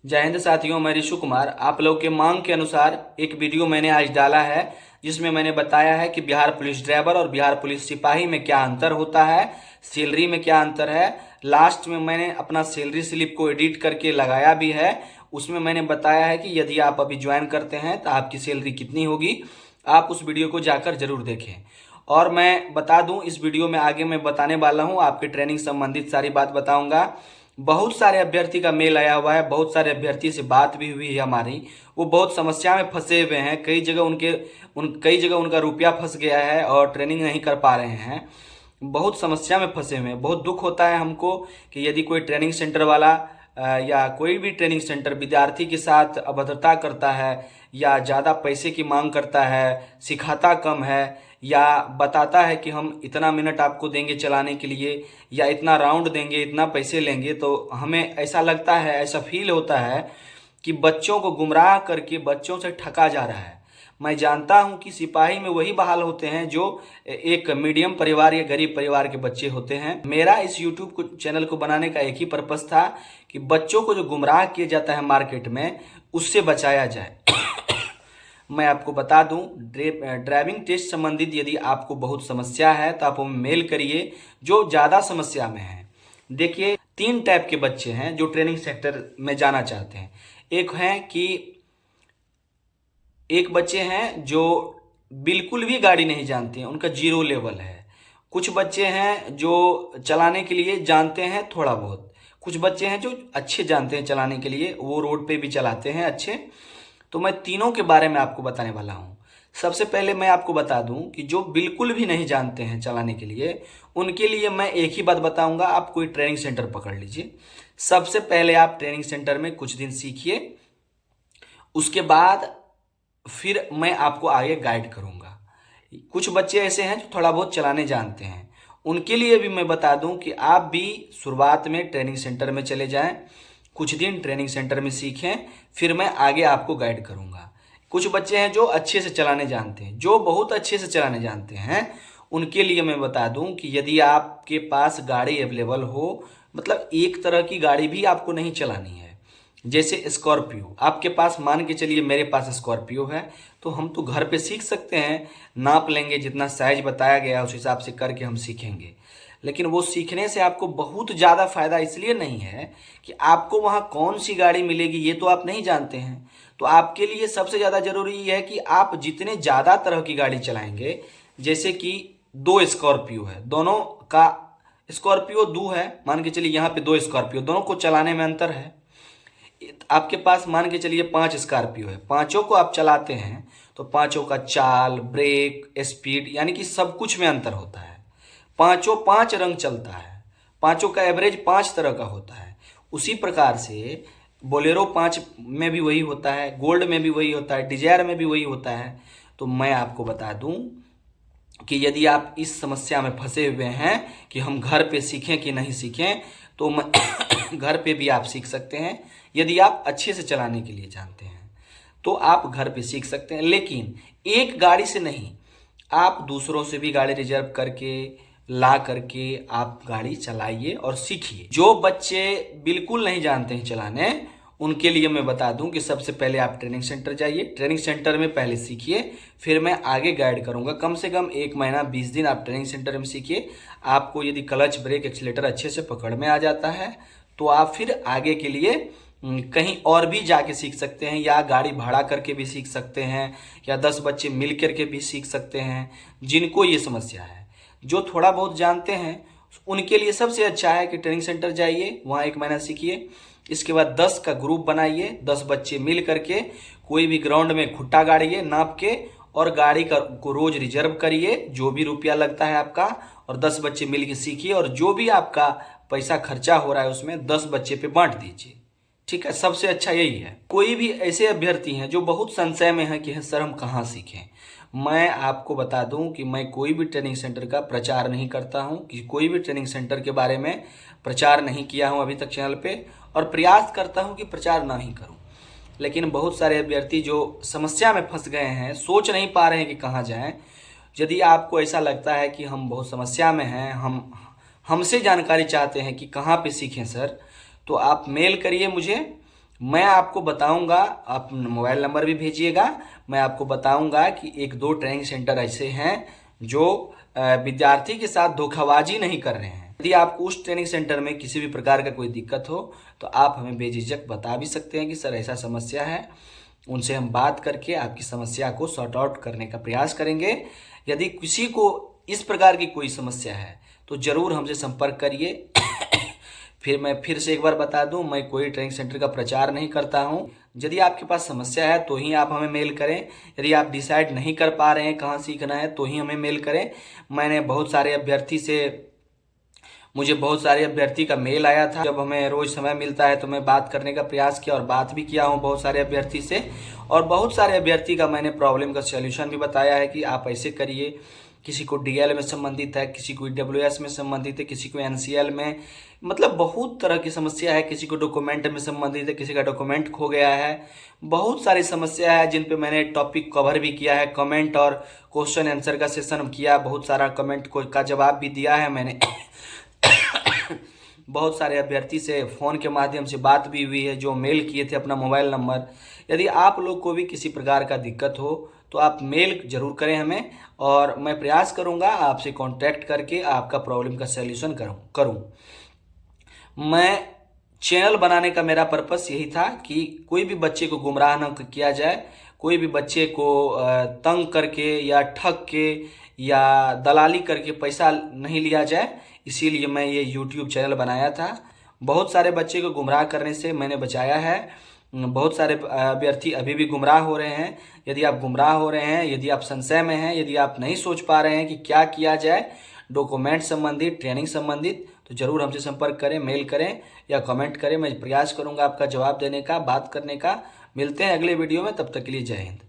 जय हिंद साथियों, मैं ऋषु कुमार। आप लोग के मांग के अनुसार एक वीडियो मैंने आज डाला है जिसमें मैंने बताया है कि बिहार पुलिस ड्राइवर और बिहार पुलिस सिपाही में क्या अंतर होता है, सैलरी में क्या अंतर है। लास्ट में मैंने अपना सैलरी स्लिप को एडिट करके लगाया भी है। उसमें मैंने बताया है कि यदि आप अभी ज्वाइन करते हैं तो आपकी सैलरी कितनी होगी। आप उस वीडियो को जाकर जरूर देखें। और मैं बता दूं, इस वीडियो में आगे मैं बताने वाला हूं आपके ट्रेनिंग संबंधित सारी बात बताऊंगा। बहुत सारे अभ्यर्थी का मेल आया हुआ है, बहुत सारे अभ्यर्थी से बात भी हुई है हमारी। वो बहुत समस्या में फंसे हुए हैं। कई जगह उनका रुपया फंस गया है और ट्रेनिंग नहीं कर पा रहे हैं। बहुत समस्या में फंसे हुए हैं। बहुत दुख होता है हमको कि यदि कोई ट्रेनिंग सेंटर वाला या कोई भी ट्रेनिंग सेंटर विद्यार्थी के साथ अभद्रता करता है या ज़्यादा पैसे की मांग करता है, सिखाता कम है, या बताता है कि हम इतना मिनट आपको देंगे चलाने के लिए या इतना राउंड देंगे, इतना पैसे लेंगे, तो हमें ऐसा लगता है, ऐसा फील होता है कि बच्चों को गुमराह करके बच्चों से ठगा जा रहा है। मैं जानता हूं कि सिपाही में वही बहाल होते हैं जो एक मीडियम परिवार या गरीब परिवार के बच्चे होते हैं। मेरा इस यूट्यूब चैनल को बनाने का एक ही पर्पस था कि बच्चों को जो गुमराह किया जाता है मार्केट में, उससे बचाया जाए। मैं आपको बता दूं, ड्राइविंग टेस्ट संबंधित यदि आपको बहुत समस्या है तो आप हमें मेल करिए जो ज़्यादा समस्या में है। देखिए, 3 टाइप के बच्चे हैं जो ट्रेनिंग सेक्टर में जाना चाहते हैं। एक बच्चे हैं जो बिल्कुल भी गाड़ी नहीं जानते हैं, उनका जीरो लेवल है। कुछ बच्चे हैं जो चलाने के लिए जानते हैं थोड़ा बहुत। कुछ बच्चे हैं जो अच्छे जानते हैं चलाने के लिए, वो रोड पे भी चलाते हैं अच्छे। तो मैं तीनों के बारे में आपको बताने वाला हूँ। सबसे पहले मैं आपको बता दूं कि जो बिल्कुल भी नहीं जानते हैं चलाने के लिए, उनके लिए मैं एक ही बात बताऊंगा, आप कोई ट्रेनिंग सेंटर पकड़ लीजिए। सबसे पहले आप ट्रेनिंग सेंटर में कुछ दिन सीखिए, उसके बाद फिर मैं आपको आगे गाइड करूंगा। कुछ बच्चे ऐसे हैं जो थोड़ा बहुत चलाने जानते हैं, उनके लिए भी मैं बता दूं कि आप भी शुरुआत में ट्रेनिंग सेंटर में चले जाएं, कुछ दिन ट्रेनिंग सेंटर में सीखें, फिर मैं आगे आपको गाइड करूंगा। कुछ बच्चे हैं जो अच्छे से चलाने जानते हैं, जो बहुत अच्छे से चलाने जानते हैं, उनके लिए मैं बता दूं कि यदि आपके पास गाड़ी अवेलेबल हो, मतलब एक तरह की गाड़ी भी आपको नहीं चलानी है, जैसे स्कॉर्पियो आपके पास, मान के चलिए मेरे पास स्कॉर्पियो है, तो हम तो घर पे सीख सकते हैं। नाप लेंगे, जितना साइज बताया गया उस हिसाब से करके हम सीखेंगे। लेकिन वो सीखने से आपको बहुत ज़्यादा फायदा इसलिए नहीं है कि आपको वहाँ कौन सी गाड़ी मिलेगी ये तो आप नहीं जानते हैं। तो आपके लिए सबसे ज़्यादा जरूरी ये है कि आप जितने ज़्यादा तरह की गाड़ी चलाएंगे, जैसे कि 2 स्कॉर्पियो है, दोनों का स्कॉर्पियो 2 है, मान के चलिए यहाँ पे 2 स्कॉर्पियो, दोनों को चलाने में अंतर है। आपके पास मान के चलिए 5 स्कॉर्पियो है, पांचों को आप चलाते हैं तो पांचों का चाल, ब्रेक, स्पीड, यानी कि सब कुछ में अंतर होता है। पांचों 5 रंग चलता है, पांचों का एवरेज 5 तरह का होता है। उसी प्रकार से बोलेरो 5 में भी वही होता है, गोल्ड में भी वही होता है, डिजायर में भी वही होता है। तो मैं आपको बता दूं कि यदि आप इस समस्या में फंसे हुए हैं कि हम घर पे सीखें कि नहीं सीखें, तो मैं घर पे भी आप सीख सकते हैं। यदि आप अच्छे से चलाने के लिए जानते हैं तो आप घर पे सीख सकते हैं, लेकिन एक गाड़ी से नहीं, आप दूसरों से भी गाड़ी रिजर्व करके ला करके आप गाड़ी चलाइए और सीखिए। जो बच्चे बिल्कुल नहीं जानते हैं चलाने, उनके लिए मैं बता दूं कि सबसे पहले आप ट्रेनिंग सेंटर जाइए, ट्रेनिंग सेंटर में पहले सीखिए, फिर मैं आगे गाइड करूंगा। कम से कम 1 महीना 20 दिन आप ट्रेनिंग सेंटर में सीखिए। आपको यदि क्लच, ब्रेक, एक्सीलेटर अच्छे से पकड़ में आ जाता है तो आप फिर आगे के लिए कहीं और भी जाके सीख सकते हैं, या गाड़ी भाड़ा करके भी सीख सकते हैं, या 10 बच्चे मिल करके भी सीख सकते हैं। जिनको ये समस्या है, जो थोड़ा बहुत जानते हैं, उनके लिए सबसे अच्छा है कि ट्रेनिंग सेंटर जाइए, वहाँ 1 महीना सीखिए। इसके बाद 10 का ग्रुप बनाइए, 10 बच्चे मिल करके कोई भी ग्राउंड में खुट्टा गाड़िए नाप के, और गाड़ी को रोज रिजर्व करिए, जो भी रुपया लगता है आपका, और 10 बच्चे मिल के सीखिए, और जो भी आपका पैसा खर्चा हो रहा है उसमें 10 बच्चे पे बांट दीजिए। ठीक है, सबसे अच्छा यही है। कोई भी ऐसे अभ्यर्थी हैं जो बहुत संशय में है कि सर हम कहाँ सीखें, मैं आपको बता दूं कि मैं कोई भी ट्रेनिंग सेंटर का प्रचार नहीं करता हूं, कि कोई भी ट्रेनिंग सेंटर के बारे में प्रचार नहीं किया हूं अभी तक चैनल पे, और प्रयास करता हूं कि प्रचार ना ही करूं। लेकिन बहुत सारे अभ्यर्थी जो समस्या में फंस गए हैं, सोच नहीं पा रहे हैं कि कहाँ जाएं। यदि आपको ऐसा लगता है कि हम बहुत समस्या में हैं, हमसे जानकारी चाहते हैं कि कहाँ पे सीखें सर, तो आप मेल करिए मुझे, मैं आपको बताऊंगा, आप मोबाइल नंबर भी भेजिएगा। मैं आपको बताऊंगा कि एक दो ट्रेनिंग सेंटर ऐसे हैं जो विद्यार्थी के साथ धोखाबाजी नहीं कर रहे हैं। यदि आपको उस ट्रेनिंग सेंटर में किसी भी प्रकार का कोई दिक्कत हो तो आप हमें बेझिझक बता भी सकते हैं कि सर ऐसा समस्या है। उनसे हम बात करके आपकी समस्या को सॉर्ट आउट करने का प्रयास करेंगे। यदि किसी को इस प्रकार की कोई समस्या है तो ज़रूर हमसे संपर्क करिए। फिर से एक बार बता दूं, मैं कोई ट्रेनिंग सेंटर का प्रचार नहीं करता हूं। यदि आपके पास समस्या है तो ही आप हमें मेल करें। यदि आप डिसाइड नहीं कर पा रहे हैं कहाँ सीखना है तो ही हमें मेल करें। मुझे बहुत सारे अभ्यर्थी का मेल आया था। जब हमें रोज़ समय मिलता है तो मैं बात करने का प्रयास किया और बात भी किया हूँ बहुत सारे अभ्यर्थी से, और बहुत सारे अभ्यर्थी का मैंने प्रॉब्लम का सॉल्यूशन भी बताया है कि आप ऐसे करिए। किसी को डीएल में संबंधित है, किसी को ईडब्ल्यूएस में संबंधित है, किसी को एनसीएल में, मतलब बहुत तरह की समस्या है। किसी को डॉक्यूमेंट में संबंधित है, किसी का डॉक्यूमेंट खो गया है। बहुत सारी समस्या है जिन पे मैंने टॉपिक कवर भी किया है। कमेंट और क्वेश्चन आंसर का सेशन किया, बहुत सारा कमेंट का जवाब भी दिया है मैंने। बहुत सारे अभ्यर्थी से फ़ोन के माध्यम से बात भी हुई है जो मेल किए थे अपना मोबाइल नंबर। यदि आप लोग को भी किसी प्रकार का दिक्कत हो तो आप मेल ज़रूर करें हमें, और मैं प्रयास करूंगा आपसे कांटेक्ट करके आपका प्रॉब्लम का सलूशन करूं। मैं चैनल बनाने का मेरा पर्पस यही था कि कोई भी बच्चे को गुमराह न किया जाए, कोई भी बच्चे को तंग करके या ठग के या दलाली करके पैसा नहीं लिया जाए। इसीलिए मैं ये यूट्यूब चैनल बनाया था। बहुत सारे बच्चे को गुमराह करने से मैंने बचाया है। बहुत सारे अभ्यर्थी अभी भी गुमराह हो रहे हैं। यदि आप गुमराह हो रहे हैं, यदि आप संशय में हैं, यदि आप नहीं सोच पा रहे हैं कि क्या किया जाए डॉक्यूमेंट संबंधित, ट्रेनिंग संबंधित, तो ज़रूर हमसे संपर्क करें, मेल करें या कमेंट करें। मैं प्रयास करूंगा आपका जवाब देने का, बात करने का। मिलते हैं अगले वीडियो में, तब तक के लिए जय हिंद।